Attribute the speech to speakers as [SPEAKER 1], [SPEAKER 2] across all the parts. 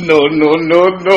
[SPEAKER 1] No, no, no, no.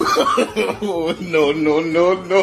[SPEAKER 1] No, no, no, no.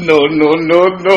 [SPEAKER 1] No, no, no, no.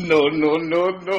[SPEAKER 1] No, no, no, no.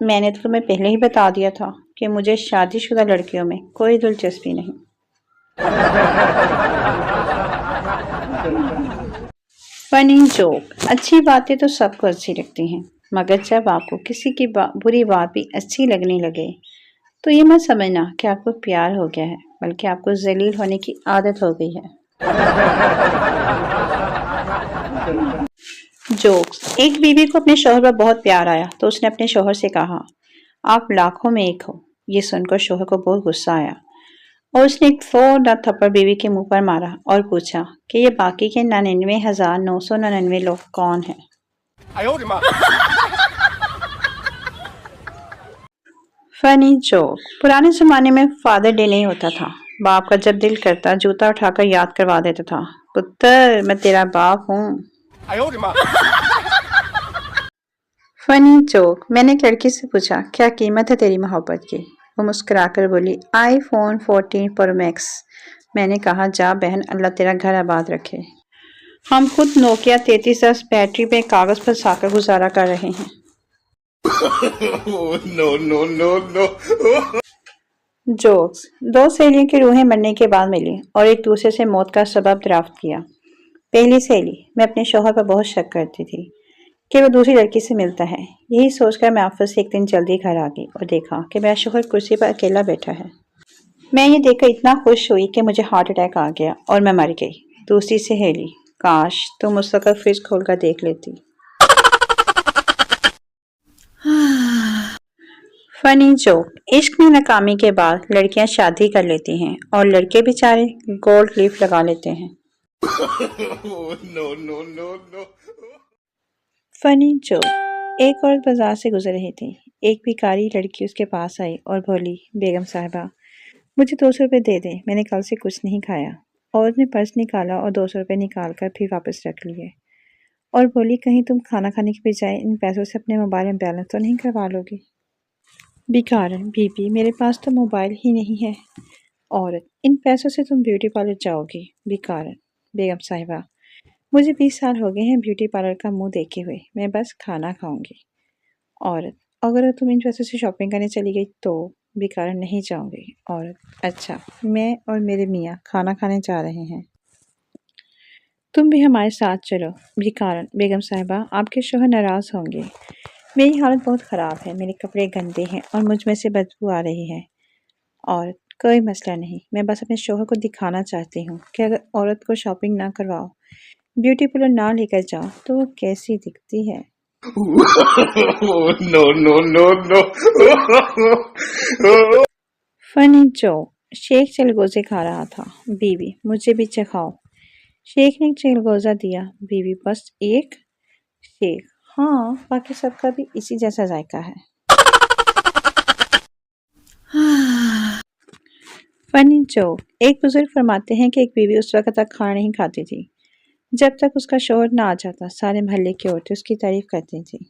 [SPEAKER 2] میں نے تو تمہیں پہلے ہی بتا دیا تھا کہ مجھے شادی شدہ لڑکیوں میں کوئی دلچسپی نہیں۔ فنی جوک۔ اچھی باتیں تو سب کو اچھی لگتی ہیں، مگر جب آپ کو کسی کی بری بات بھی اچھی لگنے لگے تو یہ مت سمجھنا کہ آپ کو پیار ہو گیا ہے، بلکہ آپ کو ذلیل ہونے کی عادت ہو گئی ہے۔ جوکس۔ ایک بیوی کو اپنے شوہر پر بہت پیار آیا تو اس نے اپنے شوہر سے کہا، آپ لاکھوں میں ایک ہو۔ یہ سن کر شوہر کو بہت غصہ آیا اور اس نے ایک فوراً تھپڑ بیوی کے منہ پر مارا اور پوچھا کہ یہ باقی کے 99,999 لوگ کون ہیں؟ فنی جوک۔ پرانے زمانے میں فادر ڈے نہیں ہوتا تھا، باپ کا جب دل کرتا جوتا اٹھا کر یاد کروا دیتا تھا، پتر میں تیرا باپ ہوں۔ فنی جوک۔ میں نے ایک لڑکی سے پوچھا کیا قیمت ہے تیری محبت کی؟ وہ مسکرا کر بولی آئی فون 14 پرو میکس۔ میں نے کہا جا بہن، اللہ تیرا گھر آباد رکھے۔ ہم خود نوکیا 3310 بیٹری پہ کاغذ پھنسا کر گزارا کر رہے ہیں۔
[SPEAKER 1] No, no, no, no.
[SPEAKER 2] Jokes. دو سہیلیوں کی روحیں مرنے کے بعد ملی اور ایک دوسرے سے موت کا سبب دریافت کیا۔ پہلی سہیلی، میں اپنے شوہر پر بہت شک کرتی تھی کہ وہ دوسری لڑکی سے ملتا ہے۔ یہی سوچ کر میں آفس سے ایک دن جلدی گھر آ گئی اور دیکھا کہ میرا شوہر کرسی پر اکیلا بیٹھا ہے۔ میں یہ دیکھ کر اتنا خوش ہوئی کہ مجھے ہارٹ اٹیک آ گیا اور میں مر گئی۔ دوسری سہیلی، کاش تم مستقل فریج کھول کر دیکھ لیتی۔ فنی جوک۔ عشق میں ناکامی کے بعد لڑکیاں شادی کر لیتی ہیں اور لڑکے بیچارے گولڈ لیف لگا لیتے ہیں۔
[SPEAKER 1] No, no, no, no.
[SPEAKER 2] فنی جوک۔ ایک عورت بازار سے گزر رہی تھی۔ ایک بھکاری لڑکی اس کے پاس آئی اور بولی بیگم صاحبہ مجھے 200 روپے دے دیں، میں نے کل سے کچھ نہیں کھایا۔ عورت نے پرس نکالا اور 200 روپے نکال کر پھر واپس رکھ لیے اور بولی کہیں تم کھانا کھانے کی بجائے ان پیسوں سے اپنے موبائل میں بیلنس تو نہیں کروا لو گی؟ بھکارن، بی بی میرے پاس تو موبائل ہی نہیں ہے۔ عورت، ان پیسوں سے تم بیوٹی پارلر جاؤ گی۔ بھکارن، بیگم صاحبہ مجھے 20 سال ہو گئے ہیں بیوٹی پارلر کا منہ دیکھے ہوئے، میں بس کھانا کھاؤں گی۔ عورت، اگر تم ان پیسوں سے شاپنگ کرنے چلی گئی تو؟ بھکارن، نہیں جاؤں گی۔ عورت، اچھا، میں اور میرے میاں کھانا کھانے جا رہے ہیں، تم بھی ہمارے ساتھ چلو۔ بھکارن، بیگم صاحبہ آپ کے شوہر ناراض ہوں گے، میری حالت بہت خراب ہے، میرے کپڑے گندے ہیں اور مجھ میں سے بدبو آ رہی ہے۔ عورت، کوئی مسئلہ نہیں، میں بس اپنے شوہر کو دکھانا چاہتی ہوں کہ اگر عورت کو شاپنگ نہ کرواؤ، بیوٹی پارلر نہ لے کر جاؤ تو وہ کیسی دکھتی ہے۔
[SPEAKER 1] No, no, no, no.
[SPEAKER 2] فنی جوک۔ شیخ چلگوزے کھا رہا تھا، بیوی مجھے بھی چکھاؤ۔ شیخ نے ایک چلگوزہ دیا، بیوی بس ایک؟ شیخ، ہاں، باقی سب کا بھی اسی جیسا ذائقہ ہے۔ فنی جوک۔ ایک بزرگ فرماتے ہیں کہ ایک بیوی اس وقت تک کھانا نہیں کھاتی تھی جب تک اس کا شوہر نہ آ جاتا، سارے محلے کی عورتیں اس کی تعریف کرتی تھیں۔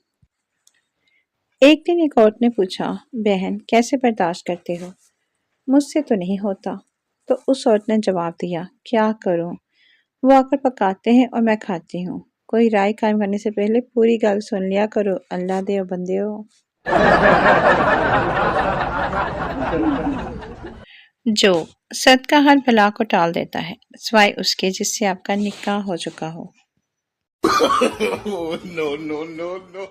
[SPEAKER 2] ایک دن ایک عورت نے پوچھا بہن کیسے برداشت کرتے ہو؟ مجھ سے تو نہیں ہوتا۔ تو اس عورت نے جواب دیا کیا کروں، وہ آ کر پکاتے ہیں اور میں کھاتی ہوں، کوئی رائے قائم کرنے سے پہلے پوری گل سن لیا کرو، اللہ دے بندے ہو۔ جو صدقہ ہر بلا کو ٹال دیتا ہے سوائے اس کے جس سے آپ کا نکاح ہو چکا ہو۔
[SPEAKER 1] No, no, no, no.